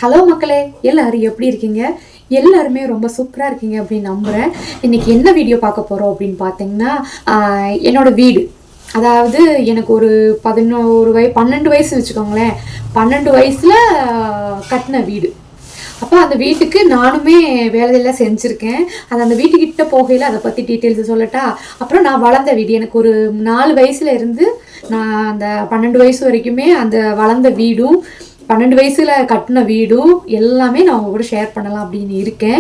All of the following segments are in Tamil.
ஹலோ மக்களே, எல்லாரும் எப்படி இருக்கீங்க? எல்லாருமே ரொம்ப சூப்பராக இருக்கீங்க அப்படின்னு நம்புகிறேன். இன்றைக்கி என்ன வீடியோ பார்க்க போகிறோம் அப்படின்னு பார்த்தீங்கன்னா, என்னோடய வீடு. அதாவது எனக்கு ஒரு 12 வயசு வச்சுக்கோங்களேன். 12 வயசில் கட்டின வீடு. அப்போ அந்த வீட்டுக்கு நானுமே வேலையெல்லாம் செஞ்சுருக்கேன். அந்த வீட்டுக்கிட்ட போகையில் அதை பற்றி டீட்டெயில்ஸ் சொல்லட்டா? அப்புறம் நான் வளர்ந்த வீடு, எனக்கு ஒரு 4 வயசுல இருந்து நான் அந்த 12 வயசு வரைக்குமே அந்த வளர்ந்த வீடும் 12 வயசில் கட்டின வீடும் எல்லாமே நான் உங்க கூட ஷேர் பண்ணலாம் அப்படின்னு இருக்கேன்.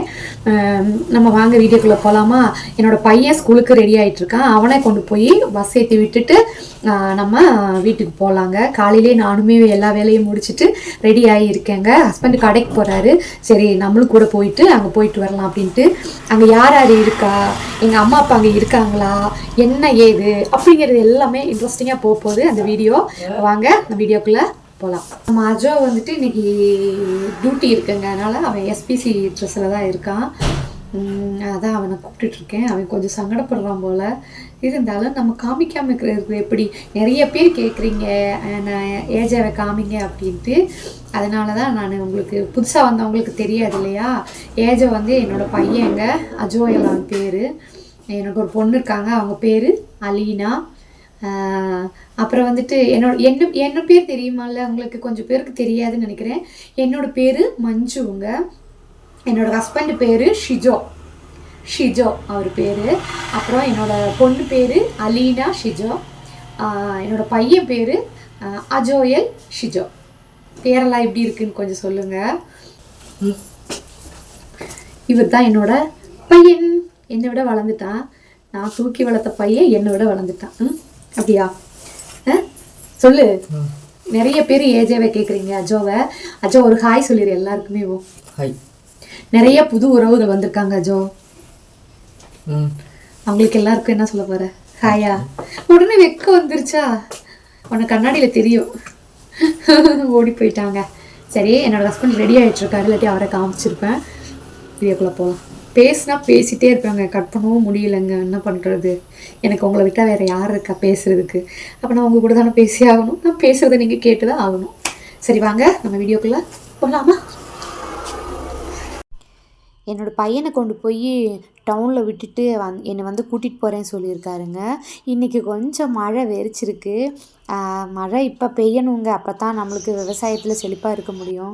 நம்ம வாங்க வீடியோக்குள்ளே போகலாமா? என்னோடய பையன் ஸ்கூலுக்கு ரெடி ஆகிட்டுருக்கான். அவனை கொண்டு போய் பஸ் ஏற்றி விட்டுட்டு நம்ம வீட்டுக்கு போகலாங்க. காலையிலே நானுமே எல்லா வேலையும் முடிச்சுட்டு ரெடி ஆகியிருக்கேங்க. ஹஸ்பண்ட் கடைக்கு போகிறாரு. சரி நம்மளும் கூட போயிட்டு அங்கே போயிட்டு வரலாம் அப்படின்ட்டு. அங்கே யார் யார் இருக்கா, எங்கள் அம்மா அப்பா அங்கே இருக்காங்களா, என்ன ஏது அப்படிங்கிறது எல்லாமே இன்ட்ரெஸ்டிங்காக போகுது அந்த வீடியோ. வாங்க அந்த வீடியோக்குள்ளே போகலாம். நம்ம அஜோ வந்துட்டு இன்னைக்கு டியூட்டி இருக்குங்க, அதனால் அவன் எஸ்பிசி ட்ரெஸ்ஸில் தான் இருக்கான். அதான் அவனை கூப்பிட்டுட்ருக்கேன். அவன் கொஞ்சம் சங்கடப்படுறான் போல். இருந்தாலும் நம்ம காமிக்காமல் இருக்கிறது எப்படி? நிறைய பேர் கேட்குறீங்க நான் ஏஜாவை காமிங்க அப்படின்ட்டு. அதனால தான் நான் உங்களுக்கு புதுசாக வந்தவங்களுக்கு தெரியாது இல்லையா? ஏஜை வந்து என்னோடய பையங்க அஜோயல் அவன் பேர். எனக்கு ஒரு பொண்ணு இருக்காங்க, அவங்க பேர் அலீனா. அப்புறம் வந்துட்டு என்ன பேர் தெரியுமால்ல உங்களுக்கு? கொஞ்சம் பேருக்கு தெரியாதுன்னு நினைக்கிறேன். என்னோடய பேர் மஞ்சுங்க. என்னோடய ஹஸ்பண்ட் பேர் ஷிஜோ அவர் பேர். அப்புறம் என்னோடய பொண்ணு பேர் அலீனா ஷிஜோ. என்னோடய பையன் பேர் அஜோயல் ஷிஜோ. பேரெல்லாம் எப்படி இருக்குன்னு கொஞ்சம் சொல்லுங்கள். இவர் தான் என்னோட பையன். என்னை விட வளர்ந்துட்டான். நான் தூக்கி வளர்த்த பையன் என்னை விட வளர்ந்துட்டான். அப்படியா? சொல்லு. நிறைய பேர் ஏஜாவை கேட்குறீங்க அஜோவை. அஜோ ஒரு ஹாய் சொல்லிடு எல்லாருக்குமே. ஹாய். நிறைய புது உறவுகள் வந்திருக்காங்க அஜோ. அவங்களுக்கு எல்லாருக்கும் என்ன சொல்ல போற? ஹாயா. உடனே வெக்க வந்துருச்சா? உனக்கு கண்ணாடியில் தெரியும். ஓடி போயிட்டாங்க. சரி, என்னோட ஹஸ்பண்ட் ரெடி ஆகிட்டு இருக்காரு, இல்லாட்டி அவரை காமிச்சிருப்பேன். வீடியோக்குள்ளே போகலாம். பேசினா பேசிகிட்டே இருப்பாங்க, கட் பண்ணவும் முடியலைங்க. என்ன பண்ணுறது? எனக்கு உங்களை விட்டால் வேறு யார் இருக்கா பேசுகிறதுக்கு? அப்போ நான் உங்கள் கூட தானே பேசி ஆகணும். நான் பேசுகிறத நீங்கள் கேட்டு தான் ஆகணும். சரி வாங்க நம்ம வீடியோக்குள்ளே போகலாமா? என்னோடய பையனை கொண்டு போய் டவுனில் விட்டுட்டு என்னை வந்து கூட்டிகிட்டு போகிறேன்னு சொல்லியிருக்காருங்க. இன்றைக்கி கொஞ்சம் மழை வெறிச்சிருக்கு. மழை இப்போ பெய்யணுங்க, அப்போ தான் நம்மளுக்கு விவசாயத்தில் செழிப்பாக இருக்க முடியும்.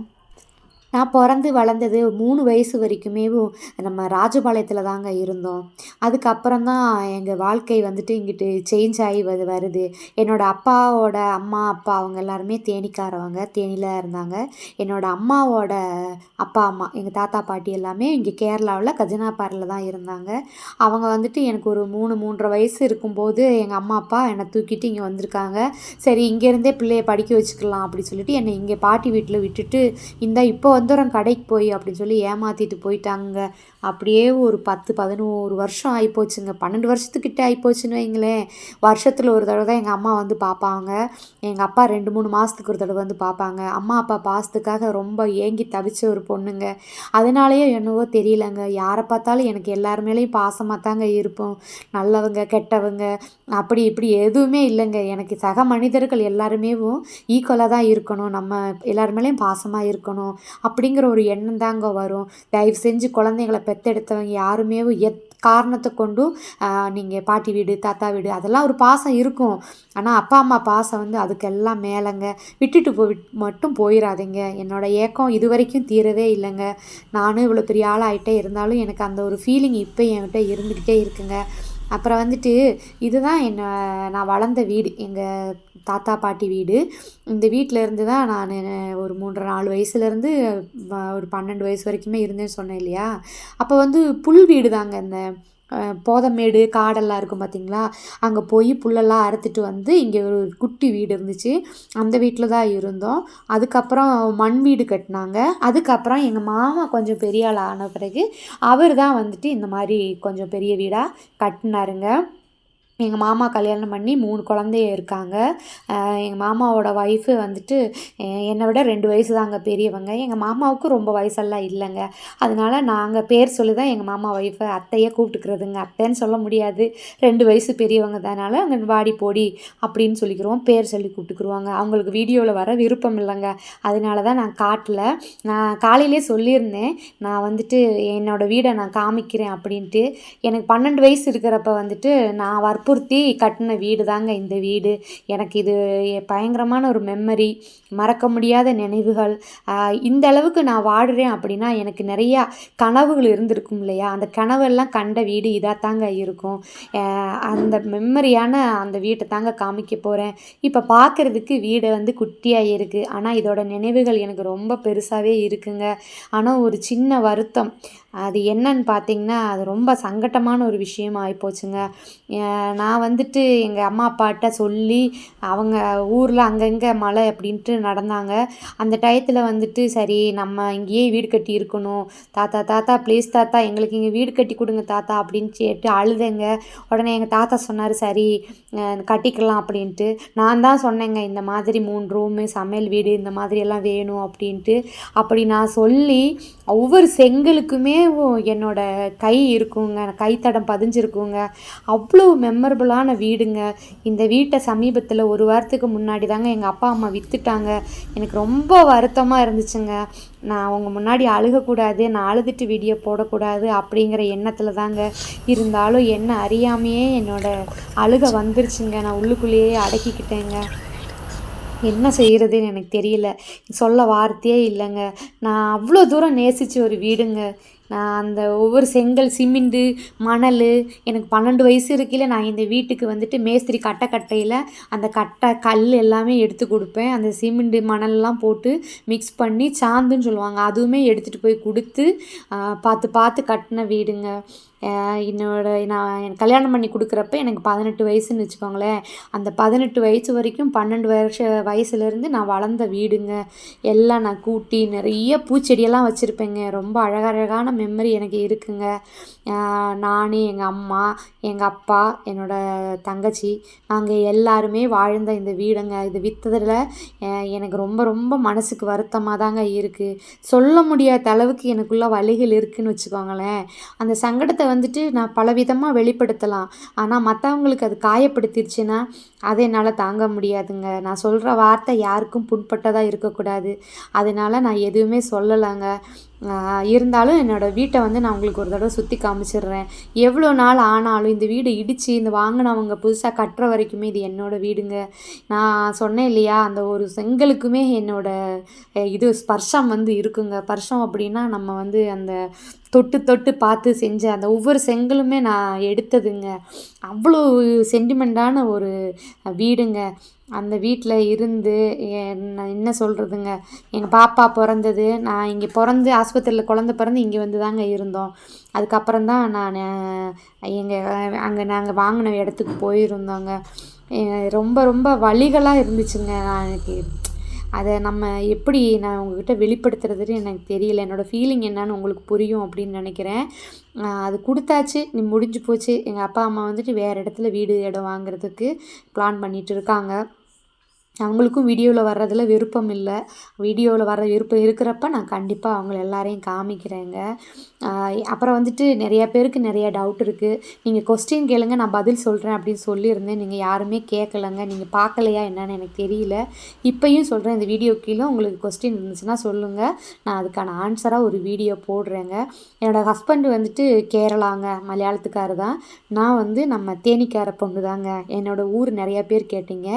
நான் பிறந்து வளர்ந்தது 3 வயசு வரைக்குமே நம்ம ராஜபாளையத்தில் தாங்க இருந்தோம். அதுக்கப்புறம் தான் எங்கள் வாழ்க்கை வந்துட்டு இங்கிட்டு சேஞ்ச் ஆகி வருது. என்னோடய அப்பாவோட அம்மா அப்பா அவங்க எல்லாருமே தேனிக்காரவங்க, தேனியில் இருந்தாங்க. என்னோடய அம்மாவோட அப்பா அம்மா எங்கள் தாத்தா பாட்டி எல்லாமே இங்கே கேரளாவில் கஜனாபாரில் தான் இருந்தாங்க. அவங்க வந்துட்டு எனக்கு ஒரு 3-3.5 வயசு இருக்கும்போது எங்கள் அம்மா அப்பா என்னை தூக்கிட்டு இங்கே வந்திருக்காங்க. சரி இங்கேருந்தே பிள்ளைய படிக்க வச்சுக்கலாம் அப்படின்னு சொல்லிட்டு என்னை இங்கே பாட்டி வீட்டில் விட்டுட்டு இப்போ வந்துடுறோம் கடைக்கு போய் அப்படின்னு சொல்லி ஏமாற்றிட்டு போயிட்டாங்க. அப்படியே ஒரு 10-11 வருஷம் ஆகிப்போச்சுங்க. 12 வருஷத்துக்கிட்ட ஆகிப்போச்சுன்னு வைங்களேன். வருஷத்தில் ஒரு தடவை தான் எங்கள் அம்மா வந்து பார்ப்பாங்க. எங்கள் அப்பா 2-3 மாதத்துக்கு ஒரு தடவை வந்து பார்ப்பாங்க. அம்மா அப்பா பாசத்துக்காக ரொம்ப ஏங்கி தவிச்ச ஒரு பொண்ணுங்க. அதனாலேயே என்னவோ தெரியலங்க, யாரை பார்த்தாலும் எனக்கு எல்லார் மேலேயும் பாசமாக தாங்க இருப்போம். நல்லவங்க கெட்டவங்க அப்படி இப்படி எதுவுமே இல்லைங்க. எனக்கு சக மனிதர்கள் எல்லாருமே ஈக்குவலாக தான் இருக்கணும், நம்ம எல்லார் மேலேயும் பாசமாக இருக்கணும் அப்படிங்கிற ஒரு எண்ணம் தாங்க வரும். தயவு செஞ்சு குழந்தைங்களை பெற்றெடுத்தவங்க யாருமே காரணத்தை கொண்டும் நீங்கள் பாட்டி வீடு தாத்தா வீடு அதெல்லாம் ஒரு பாசம் இருக்கும். ஆனால் அப்பா அம்மா பாசம் வந்து அதுக்கெல்லாம் மேலேங்க. விட்டுட்டு மட்டும் போயிடாதீங்க. என்னோடய ஏக்கம் இது வரைக்கும் தீரவே இல்லைங்க. நானும் இவ்வளோ பெரிய ஆள் ஆகிட்டே இருந்தாலும் எனக்கு அந்த ஒரு ஃபீலிங் இப்போ என்கிட்ட இருந்துக்கிட்டே இருக்குங்க. அப்புறம் வந்துட்டு இதுதான் நான் வளர்ந்த வீடு, எங்கள் தாத்தா பாட்டி வீடு. இந்த வீட்டில் இருந்து தான் நான் ஒரு 3-4 வயசுலேருந்து ஒரு 12 வயசு வரைக்குமே இருந்தேன்னு சொன்னேன் இல்லையா? அப்போ வந்து புல் வீடு தாங்க. இந்த போதமேடு காடெல்லாம் இருக்கும் பார்த்திங்களா? அங்கே போய் புல்லெல்லாம் அறுத்துட்டு வந்து இங்கே ஒரு குட்டி வீடு இருந்துச்சு. அந்த வீட்டில் தான் இருந்தோம். அதுக்கப்புறம் மண் வீடு கட்டினாங்க. அதுக்கப்புறம் எங்கள் மாமா கொஞ்சம் பெரிய ஆள் ஆன பிறகு அவர் தான் வந்துட்டு இந்த மாதிரி கொஞ்சம் பெரிய வீடாக கட்டினாருங்க. எங்கள் மாமா கல்யாணம் பண்ணி 3 குழந்தைய இருக்காங்க. எங்கள் மாமாவோட ஒய்ஃபு வந்துட்டு என்னை விட 2 வயசு தாங்க பெரியவங்க. எங்கள் மாமாவுக்கு ரொம்ப வயசெல்லாம் இல்லைங்க. அதனால நாங்கள் பேர் சொல்லி தான் எங்கள் மாமா ஒய்ஃபை அத்தையே கூப்பிட்டுக்கிறதுங்க. அத்தைன்னு சொல்ல முடியாது, 2 வயசு பெரியவங்க தானால அங்கே வாடி போடி அப்படின்னு சொல்லிக்கிறோம், பேர் சொல்லி கூப்பிட்டுக்குருவாங்க. அவங்களுக்கு வீடியோவில் வர விருப்பம் இல்லைங்க, அதனால தான் நான் காட்டல. நான் காலையிலே சொல்லியிருந்தேன், நான் வந்துட்டு என்னோடய வீடை நான் காமிக்கிறேன் அப்படின்ட்டு. எனக்கு 12 வயசு இருக்கிறப்ப வந்துட்டு நான் வற்புறுத்தி கட்டின வீடு தாங்க இந்த வீடு. எனக்கு இது பயங்கரமான ஒரு மெமரி, மறக்க முடியாத நினைவுகள். இந்த அளவுக்கு நான் வாடுறேன் அப்படின்னா எனக்கு நிறையா கனவுகள் இருந்திருக்கும் இல்லையா, அந்த கனவெல்லாம் கண்ட வீடு இதாக தாங்க இருக்கும். அந்த மெமரியான அந்த வீட்டை தாங்க காமிக்க போகிறேன். இப்போ பார்க்குறதுக்கு வீடு வந்து குட்டியாக இருக்குது, ஆனால் இதோட நினைவுகள் எனக்கு ரொம்ப பெருசாகவே இருக்குங்க. ஆனால் ஒரு சின்ன வருத்தம், அது என்னன்னு பார்த்தீங்கன்னா, அது ரொம்ப சங்கட்டமான ஒரு விஷயமா ஆகிப்போச்சுங்க. நான் வந்துட்டு எங்கள் அம்மா அப்பாட்ட சொல்லி அவங்க ஊரில் அங்கங்கே மழை அப்படின்ட்டு நடந்தாங்க. அந்த டயத்தில் வந்துட்டு சரி நம்ம இங்கேயே வீடு கட்டி இருக்கணும் தாத்தா, தாத்தா ப்ளீஸ் தாத்தா எங்களுக்கு இங்கே வீடு கட்டி கொடுங்க தாத்தா அப்படின்னு கேட்டு அழுதேங்க. உடனே எங்கள் தாத்தா சொன்னார் சரி கட்டிக்கலாம் அப்படின்ட்டு. நான் தான் சொன்னேங்க இந்த மாதிரி 3 ரூமு சமையல் வீடு இந்த மாதிரியெல்லாம் வேணும் அப்படின்ட்டு. அப்படி நான் சொல்லி ஒவ்வொரு செங்கலுக்குமே என்னோட கை இருக்குங்க, கைத்தடம் பதிஞ்சிருக்குங்க. அவ்வளோ மெமரபுளான வீடுங்க. இந்த வீட்டை சமீபத்தில் 1 வாரத்துக்கு முன்னாடி தாங்க எங்கள் அப்பா அம்மா விற்றுட்டாங்க. எனக்கு ரொம்ப வருத்தமாக இருந்துச்சுங்க. நான் அவங்க முன்னாடி அழுகக்கூடாது, நான் அழுதுட்டு வீடியோ போடக்கூடாது அப்படிங்கிற எண்ணத்தில் தாங்க. இருந்தாலும் என்ன அறியாமையே என்னோடய அழுகை வந்துருச்சுங்க. நான் உள்ளுக்குள்ளேயே அடக்கிக்கிட்டேங்க. என்ன செய்கிறதுன்னு எனக்கு தெரியல, சொல்ல வார்த்தையே இல்லைங்க. நான் அவ்வளோ தூரம் நேசித்த ஒரு வீடுங்க. நான் அந்த ஒவ்வொரு செங்கல் சிமெண்டு மணல், எனக்கு 12 வயசு இருக்கையில் நான் இந்த வீட்டுக்கு வந்துட்டு மேஸ்திரி கட்டையில் அந்த கட்டை கல் எல்லாமே எடுத்து கொடுப்பேன். அந்த சிமெண்டு மணல்லாம் போட்டு மிக்ஸ் பண்ணி சாந்துன்னு சொல்லுவாங்க, அதுவுமே எடுத்துகிட்டு போய் கொடுத்து பார்த்து பார்த்து கட்டின வீடுங்க. நான் கல்யாணம் பண்ணி கொடுக்குறப்ப எனக்கு 18 வயசுன்னு வச்சுக்கோங்களேன். அந்த 18 வயசு வரைக்கும் 12 வயசுலேருந்து நான் வளர்ந்த வீடுங்க. எல்லாம் நான் கூட்டி நிறைய பூச்செடியெல்லாம் வச்சுருப்பேங்க. ரொம்ப அழகழகான மெமரி எனக்கு இருக்குங்க. நான், எங்கள் அம்மா, எங்கள் அப்பா, என்னோடய தங்கச்சி, நாங்கள் எல்லாருமே வாழ்ந்த இந்த வீடுங்க. இது விற்றதில் எனக்கு ரொம்ப ரொம்ப மனசுக்கு வருத்தமாக தாங்க இருக்குது. சொல்ல முடியாத அளவுக்கு எனக்குள்ளே வலிகள் இருக்குதுன்னு வச்சுக்கோங்களேன். அந்த சங்கடத்தை வந்துட்டு நான் பலவிதமாக வெளிப்படுத்தலாம், ஆனால் மற்றவங்களுக்கு அது காயப்படுத்திடுச்சுன்னா அதை என்னால் தாங்க முடியாதுங்க. நான் சொல்கிற வார்த்தை யாருக்கும் புண்பட்டதாக இருக்கக்கூடாது, அதனால் நான் எதுவுமே சொல்லலைங்க. இருந்தாலும் என்னோடய வீட்டை வந்து நான் உங்களுக்கு ஒரு தடவை சுற்றி காமிச்சிடுறேன். எவ்வளோ நாள் ஆனாலும் இந்த வீடை இடித்து இந்த வாங்கினவங்க புதுசாக கட்டுற வரைக்குமே இது என்னோடய வீடுங்க. நான் சொன்னேன் இல்லையா, அந்த ஒரு செங்கலுக்குமே என்னோடய இது ஸ்பர்ஷம் வந்து இருக்குங்க. ஸ்பர்ஷம் அப்படின்னா நம்ம வந்து அந்த தொட்டு தொட்டு பார்த்து செஞ்ச அந்த ஒவ்வொரு செங்கலுமே நான் எடுத்ததுங்க. அவ்வளோ சென்டிமெண்ட்டான ஒரு வீடுங்க. அந்த வீட்டில் இருந்து நான் என்ன சொல்கிறதுங்க, எங்கள் பாப்பா பிறந்தது, நான் இங்கே பிறந்து ஆஸ்பத்திரியில் குழந்த பிறந்து இங்கே வந்து தாங்க இருந்தோம். அதுக்கப்புறம் தான் நான் அங்கே நாங்கள் வாங்கின இடத்துக்கு போயிருந்தோங்க. ரொம்ப ரொம்ப வலிகளாக இருந்துச்சுங்க. எனக்கு அதை நம்ம எப்படி நான் உங்கள்கிட்ட வெளிப்படுத்துறதுன்னு எனக்கு தெரியல. என்னோடய ஃபீலிங் என்னன்னு உங்களுக்கு புரியும் அப்படின்னு நினைக்கிறேன். அது கொடுத்தாச்சு, நீ முடிஞ்சு போச்சு. எங்கள் அப்பா அம்மா வந்துட்டு வேறு இடத்துல வீடு இடம் வாங்குறதுக்கு பிளான் பண்ணிகிட்டு இருக்காங்க. அவங்களுக்கும் வீடியோவில் வர்றதில் விருப்பம் இல்லை. வீடியோவில் வர விருப்பம் இருக்கிறப்ப நான் கண்டிப்பாக அவங்கள எல்லாரையும் காமிக்கிறேங்க. அப்புறம் வந்துட்டு நிறையா பேருக்கு நிறையா டவுட் இருக்குது. நீங்கள் கொஸ்டின் கேளுங்க, நான் பதில் சொல்கிறேன் அப்படின்னு சொல்லியிருந்தேன். நீங்கள் யாருமே கேட்கலங்க. நீங்கள் பார்க்கலையா என்னன்னு எனக்கு தெரியல. இப்போயும் சொல்கிறேன், இந்த வீடியோ கீழே உங்களுக்கு கொஸ்டின் இருந்துச்சுன்னா சொல்லுங்கள், நான் அதுக்கான ஆன்சராக ஒரு வீடியோ போடுறேங்க. என்னோடய ஹஸ்பண்ட் வந்துட்டு கேரளாங்க, மலையாளத்துக்காரர் தான். நான் வந்து நம்ம தேனிக்கார பொண்ணு தாங்க. என்னோடய ஊர் நிறையா பேர் கேட்டீங்க.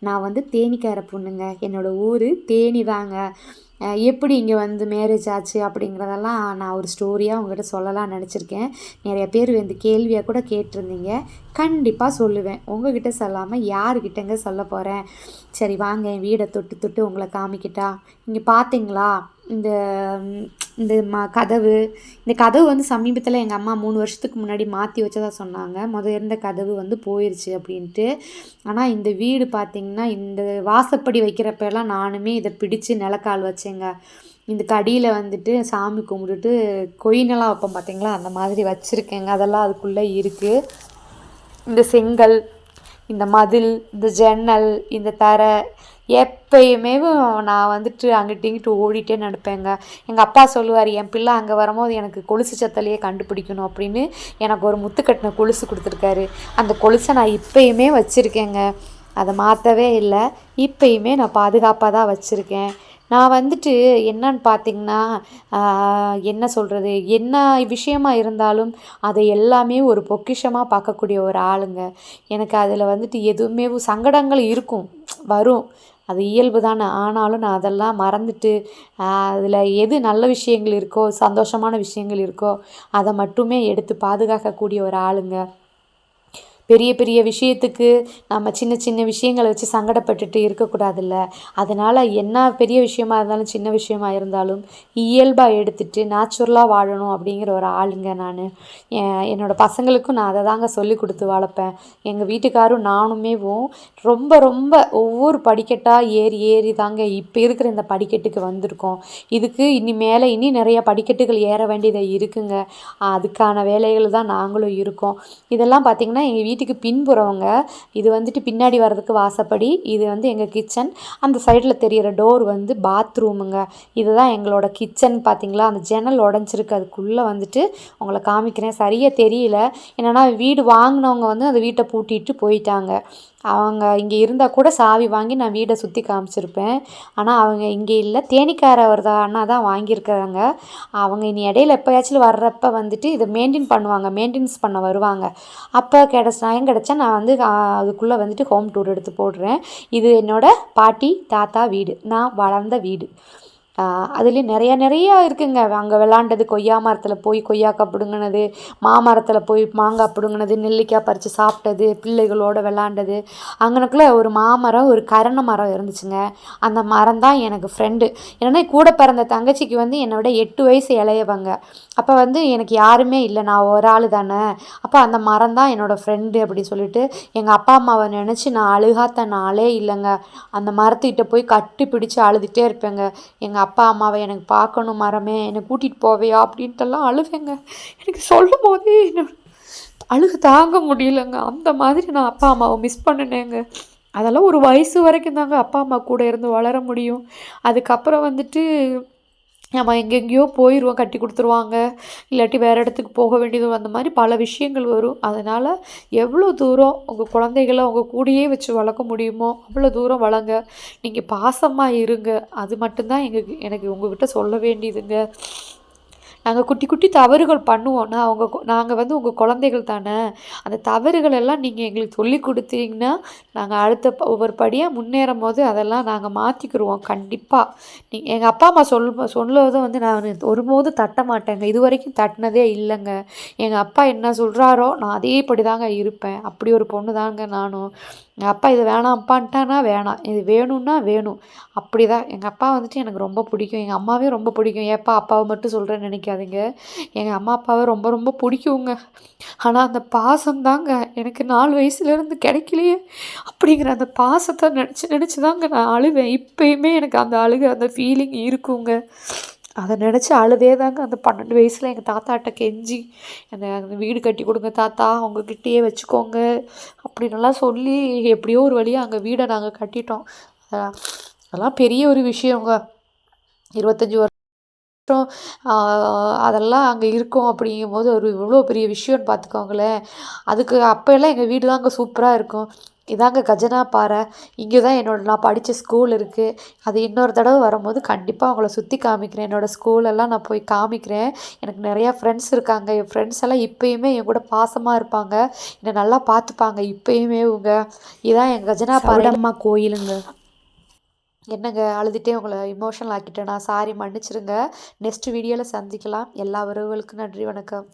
நான் வந்து தேனிக்கார பொண்ணுங்க. என்னோடய ஊர் தேனி தாங்க. எப்படி இங்கே வந்து மேரேஜ் ஆச்சு அப்படிங்கிறதெல்லாம் நான் ஒரு ஸ்டோரியாக உங்கள்கிட்ட சொல்லலாம்னு நினச்சிருக்கேன். நிறைய பேர் வந்து கேள்வியாக கூட கேட்டிருந்தீங்க. கண்டிப்பாக சொல்லுவேன். உங்கள்கிட்ட சொல்லாமல் யாருக்கிட்டங்க சொல்ல போகிறேன். சரி வாங்க என் வீடை தொட்டு தொட்டு உங்களை காமிக்கிட்டா. இங்கே பார்த்தீங்களா இந்த இந்த இந்த கதவு வந்து சமீபத்தில் எங்கள் அம்மா 3 வருஷத்துக்கு முன்னாடி மாற்றி வச்சதாக சொன்னாங்க. இருந்த கதவு வந்து போயிடுச்சு அப்படின்ட்டு. ஆனால் இந்த வீடு பார்த்திங்கன்னா, இந்த வாசப்படி வைக்கிறப்பெல்லாம் நானுமே இதை பிடிச்சி நிலக்கால் வச்சேங்க. இந்த கடியில் வந்துட்டு சாமி கும்பிட்டுட்டு கொயினெல்லாம் வைப்போம் பார்த்திங்களா, அந்த மாதிரி வச்சுருக்கேங்க. அதெல்லாம் அதுக்குள்ளே இருக்குது. இந்த செங்கல் இந்த மதில், இந்த ஜன்னல், இந்த தரை எப்பயுமே நான் வந்துட்டு அங்கிட்டு இங்கிட்டு ஓடிட்டே நடப்பேங்க. எங்கள் அப்பா சொல்லுவார், என் பிள்ளை அங்கே வரும்போது எனக்கு கொலுசு சத்தலையே கண்டுபிடிக்கணும் அப்படின்னு எனக்கு ஒரு முத்துக்கட்டின கொலுசு கொடுத்துருக்காரு. அந்த கொலுசை நான் இப்பயுமே வச்சுருக்கேங்க. அதை மாற்றவே இல்லை. இப்பயுமே நான் பாதுகாப்பாக தான் வச்சுருக்கேன். நான் வந்துட்டு என்னன்னு பார்த்தீங்கன்னா, என்ன சொல்கிறது, என்ன விஷயமா இருந்தாலும் அதை எல்லாமே ஒரு பொக்கிஷமாக பார்க்கக்கூடிய ஒரு ஆளுங்க. எனக்கு அதில் வந்துட்டு எதுவுமே சங்கடங்கள் இருக்கும், வரும். அது இயல்பு தானே. ஆனாலும் நான் அதெல்லாம் மறந்துட்டு அதில் எது நல்ல விஷயங்கள் இருக்கோ, சந்தோஷமான விஷயங்கள் இருக்கோ அதை மட்டுமே எடுத்து பாதுகாக்கக்கூடிய ஒரு ஆளுங்க. பெரிய பெரிய விஷயத்துக்கு நம்ம சின்ன சின்ன விஷயங்களை வச்சு சங்கடப்பட்டுட்டு இருக்கக்கூடாதுல்ல. அதனால் என்ன பெரிய விஷயமா இருந்தாலும் சின்ன விஷயமா இருந்தாலும் இயல்பாக எடுத்துகிட்டு நேச்சுரலாக வாழணும் அப்படிங்கிற ஒரு ஆளுங்க நான். என்னோடய பசங்களுக்கும் நான் அதை தாங்க சொல்லி கொடுத்து வளர்ப்பேன். எங்கள் வீட்டுக்காரும் நானுமேவும் ரொம்ப ரொம்ப ஒவ்வொரு படிக்கட்டாக ஏறி ஏறி தாங்க இப்போ இருக்கிற இந்த படிக்கட்டுக்கு வந்திருக்கோம். இதுக்கு மேலே இனி நிறைய படிக்கட்டுகள் ஏற வேண்டியது இருக்குங்க. அதுக்கான வேலைகள் தான் நாங்களும் இருக்கோம். இதெல்லாம் பார்த்திங்கன்னா எங்கள் வீட்டுக்கு பின்புறவங்க. இது வந்துட்டு பின்னாடி வர்றதுக்கு வாசப்படி, இது வந்து எங்கள் கிச்சன். அந்த சைடில் தெரிகிற டோர் வந்து பாத்ரூமுங்க. இதுதான் எங்களோட கிச்சன். பார்த்திங்களா, அந்த ஜன்னல் உடஞ்சிருக்கு. அதுக்குள்ளே வந்துட்டு உங்களை காமிக்கிறேன். சரியாக தெரியல, என்னென்னா வீடு வாங்கினவங்க வந்து அந்த வீட்டை பூட்டிட்டு போயிட்டாங்க. அவங்க இங்கே இருந்தால் கூட சாவி வாங்கி நான் வீடை சுற்றி காமிச்சிருப்பேன். ஆனால் அவங்க இங்கே இல்லை. தேனிக்கார ஒரு அண்ணா தான் வாங்கியிருக்கிறாங்க. அவங்க இனி இடையில எப்போயாச்சும் வர்றப்ப வந்துட்டு இதை மெயின்டைன்ஸ் பண்ண வருவாங்க. அப்போ டைம் கிடச்சா நான் வந்து அதுக்குள்ளே வந்துட்டு ஹோம் டூர் எடுத்து போடுறேன். இது என்னோடய பாட்டி தாத்தா வீடு, நான் வளர்ந்த வீடு. அதுலேயும் நிறையா இருக்குங்க. அங்கே விளாண்டது, கொய்யா மரத்தில் போய் கொய்யாக்காய் பிடுங்கினது, மாமரத்தில் போய் மாங்காய் பிடுங்கினது, நெல்லிக்காய் பறித்து சாப்பிட்டது, பிள்ளைகளோடு விளாண்டது. அங்கனக்குள்ளே ஒரு மாமரம், ஒரு கரண மரம் இருந்துச்சுங்க. அந்த மரம் தான் எனக்கு ஃப்ரெண்டு. ஏன்னா கூட பிறந்த தங்கச்சிக்கு வந்து என்னை விட 8 வயசு இளையவங்க. அப்போ வந்து எனக்கு யாருமே இல்லை, நான் ஒரு ஆள் தானே. அப்போ அந்த மரம் தான் என்னோடய ஃப்ரெண்டு அப்படி சொல்லிட்டு எங்கள் அப்பா அம்மாவை நினச்சி நான் அழுகாத நாளே இல்லைங்க. அந்த மரத்துக்கிட்ட போய் கட்டி பிடிச்சி அழுதுகிட்டே இருப்பேங்க. எங்கள் அப்பா அம்மாவை எனக்கு பார்க்கணும் மரமே, என்னை கூட்டிகிட்டு போவையா அப்படின்ட்டுலாம் அழுவேங்க. எனக்கு சொல்லும் போதே அழுக தாங்க முடியலங்க. அந்த மாதிரி நான் அப்பா அம்மாவை மிஸ் பண்ணினேங்க. அதெல்லாம் ஒரு வயசு வரைக்கும் தாங்க அப்பா அம்மா கூட இருந்து வளர முடியும். அதுக்கப்புறம் வந்துட்டு நம்ம எங்கெங்கேயோ போயிடுவோம், கட்டி கொடுத்துருவாங்க, இல்லாட்டி வேறு இடத்துக்கு போக வேண்டியது, அந்த மாதிரி பல விஷயங்கள் வரும். அதனால் எவ்வளோ தூரம் உங்கள் குழந்தைகளை உங்கள் கூடயே வச்சு வளர்க்க முடியுமோ அவ்வளோ தூரம் வளங்க. நீங்கள் பாசமாக இருங்க. அது மட்டும்தான் எனக்கு உங்கள்கிட்ட சொல்ல வேண்டியதுங்க. நாங்கள் குட்டி குட்டி தவறுகள் பண்ணுவோம். நாங்கள் வந்து உங்கள் குழந்தைகள் தானே. அந்த தவறுகள் எல்லாம் நீங்கள் எங்களுக்கு சொல்லி கொடுத்தீங்கன்னா நாங்கள் அடுத்த ஒவ்வொரு படியாக முன்னேறும் போது அதெல்லாம் நாங்கள் மாற்றிக்கிடுவோம் கண்டிப்பாக. எங்கள் அப்பா அம்மா சொல்லுவதும் வந்து நான் ஒருபோதும் தட்ட மாட்டேங்க. இது வரைக்கும் தட்டினதே இல்லைங்க. எங்கள் அப்பா என்ன சொல்கிறாரோ நான் அதேபடி தாங்க இருப்பேன். அப்படி ஒரு பொண்ணு தாங்க நானும். எங்கள் அப்பா இது வேணாம்ப்பான்ட்டானா வேணாம், இது வேணும்னா வேணும். அப்படி தான் எங்கள் அப்பா வந்துட்டு எனக்கு ரொம்ப பிடிக்கும். எங்கள் அம்மாவையும் ரொம்ப பிடிக்கும். ஏப்பா அப்பாவை மட்டும் சொல்கிறேன்னு நினைக்காதீங்க. எங்கள் அம்மா அப்பாவை ரொம்ப ரொம்ப பிடிக்குங்க. ஆனால் அந்த பாசம் தாங்க எனக்கு 4 வயசுலேருந்து கிடைக்கலையே அப்படிங்கிற அந்த பாசத்தை நினச்சி தாங்க நான் அழுவேன். இப்போயுமே எனக்கு அந்த அந்த ஃபீலிங் இருக்குங்க. அதை நினச்சி அழுதே தாங்க அந்த 12 வயசில் எங்கள் தாத்தாட்ட கெஞ்சி அந்த வீடு கட்டி கொடுங்க தாத்தா, அவங்கக்கிட்டேயே வச்சுக்கோங்க அப்படின்னுலாம் சொல்லி எப்படியோ ஒரு வழியாக அங்கே வீடை நாங்கள் கட்டிட்டோம். அதெல்லாம் பெரிய ஒரு விஷயங்க. 25 வருஷம் அதெல்லாம் அங்கே இருக்கும் அப்படிங்கும்போது இவ்வளோ பெரிய விஷயம்னு பார்த்துக்கோங்களேன். அதுக்கு அப்போல்லாம் எங்கள் வீடு தாங்க சூப்பராக இருக்கும். இதாங்க கஜனா பாறை. இங்கே தான் நான் படித்த ஸ்கூல் இருக்குது. அது இன்னொரு தடவை வரும்போது கண்டிப்பாக அவங்கள சுற்றி காமிக்கிறேன். என்னோடய ஸ்கூலெல்லாம் நான் போய் காமிக்கிறேன். எனக்கு நிறையா ஃப்ரெண்ட்ஸ் இருக்காங்க. என் ஃப்ரெண்ட்ஸ் எல்லாம் இப்போயுமே என் கூட பாசமாக இருப்பாங்க, என்னை நல்லா பார்த்துப்பாங்க இப்போயுமே. இதான் எங்கள் கஜனா பாறை கோயிலுங்க. என்னங்க அழுதுகிட்டே உங்களை இமோஷனல் ஆக்கிட்டேனா? சாரி, மன்னிச்சிருங்க. நெக்ஸ்ட் வீடியோவில் சந்திக்கலாம். எல்லா உறவுகளுக்கும் நன்றி, வணக்கம்.